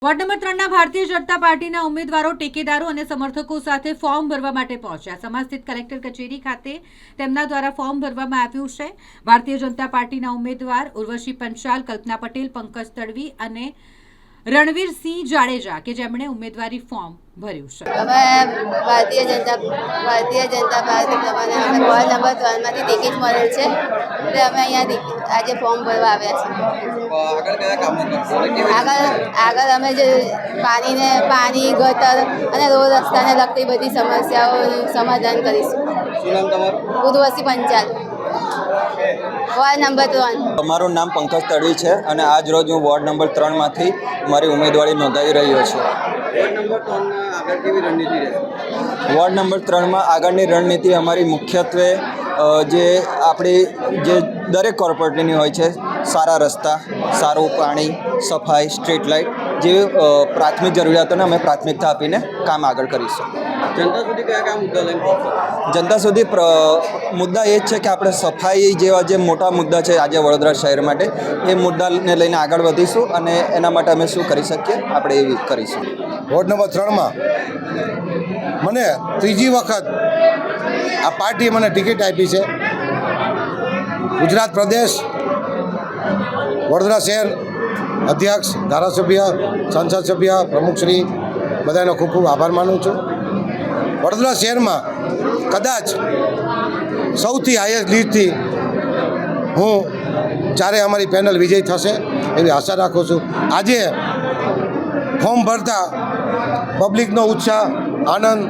Ward number 3ના Bharatiya Janata પાર્ટીના ઉમેદવારો ટેકેદારો અને સમર્થકો સાથે ફોર્મ ભરવા માટે પહોંચ્યા। સમા સ્થિત કલેક્ટર કચેરી ખાતે તેમના દ્વારા ફોર્મ ભરવામાં આવ્યું છે। ભારતીય જનતા પાર્ટીના ઉમેદવાર ઉર્વશી પંચાલ, કલ્પના પટેલ, પંકજ તડવી અને રણવીરસિંહ જાડેજા કે જેમણે ઉમેદવારી ફોર્મ ભર્યું છે। અમે ભારતીય જનતા પાર્ટી પ્રમાણે અમે વોર્ડ નંબર 3માંથી ટિકિટ મળેલ છે, એટલે અમે અહીંયા આજે ફોર્મ ભરવા આવ્યા છીએ। આગળ અમે જે પાણી, ગટર અને રોડ રસ્તાને લગતી બધી સમસ્યાઓનું સમાધાન કરીશું। Urvashi Panchal, ward number 3। તમારું નામ પંકજ તડવી છે અને આજ રોજ હું વોર્ડ નંબર 3માંથી મારી ઉમેદવારી નોંધાવી રહ્યો છું। વોર્ડ નંબર 3માં આગળની રણનીતિ અમારી મુખ્યત્વે જે આપણી જે દરેક કોર્પોરેટની હોય છે, સારા રસ્તા, સારું પાણી, સફાઈ, સ્ટ્રીટ લાઇટ જેવી પ્રાથમિક જરૂરિયાતોને અમે પ્રાથમિકતા આપીને કામ આગળ કરીશું। જનતા સુધી કયા કયા મુદ્દા લઈને પહોંચશો? જનતા સુધી મુદ્દા એ જ છે કે આપણે સફાઈ જેવા જે મોટા મુદ્દા છે આજે વડોદરા શહેર માટે, એ મુદ્દાને લઈને આગળ વધીશું અને એના માટે અમે શું કરી શકીએ આપણે એવી કરીશું। વોર્ડ નંબર 3માં મને ત્રીજી વખત આ પાર્ટીએ મને ટિકિટ આપી છે। ગુજરાત પ્રદેશ, વડોદરા શહેર અધ્યક્ષ, ધારાસભ્ય, સંસદ સભ્ય, પ્રમુખશ્રી બધાનો ખૂબ ખૂબ આભાર માનું છું। વડોદરા શહેરમાં કદાચ સૌથી હાઈએસ્ટ લીડથી હું ચારે અમારી પેનલ વિજય થશે એવી આશા રાખું છું। આજે ફોર્મ ભરતા પબ્લિકનો ઉત્સાહ, આનંદ,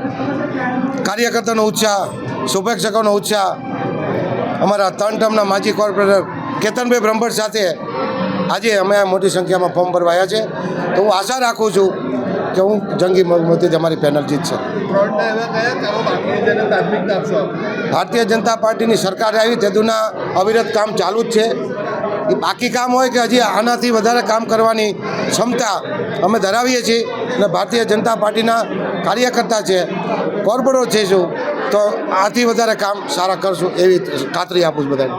કાર્યકર્તાનો ઉત્સાહ, શુભેચ્છકોનો ઉત્સાહ, અમારા 3 ટર્મના માજી કોર્પોરેટર કેતનભાઈ બ્રહ્મભટ્ટ સાથે આજે અમે મોટી સંખ્યામાં ફોર્મ ભરવા આવ્યા છે, તો હું આશા રાખું છું કે હું જંગી મતથી અમારી પેનલ જીતશે। ભારતીય જનતા પાર્ટીની સરકાર આવી તેદુના અવિરત કામ ચાલુ જ છે। એ બાકી કામ હોય કે હજી આનાથી વધારે કામ કરવાની ક્ષમતા અમે ધરાવીએ છીએ અને ભારતીય જનતા પાર્ટીના કાર્યકર્તા છે, કોર્પોરેટર છે, શું તો આથી વધારે કામ સારા કરશું એવી ખાતરી આપું છું બધાને।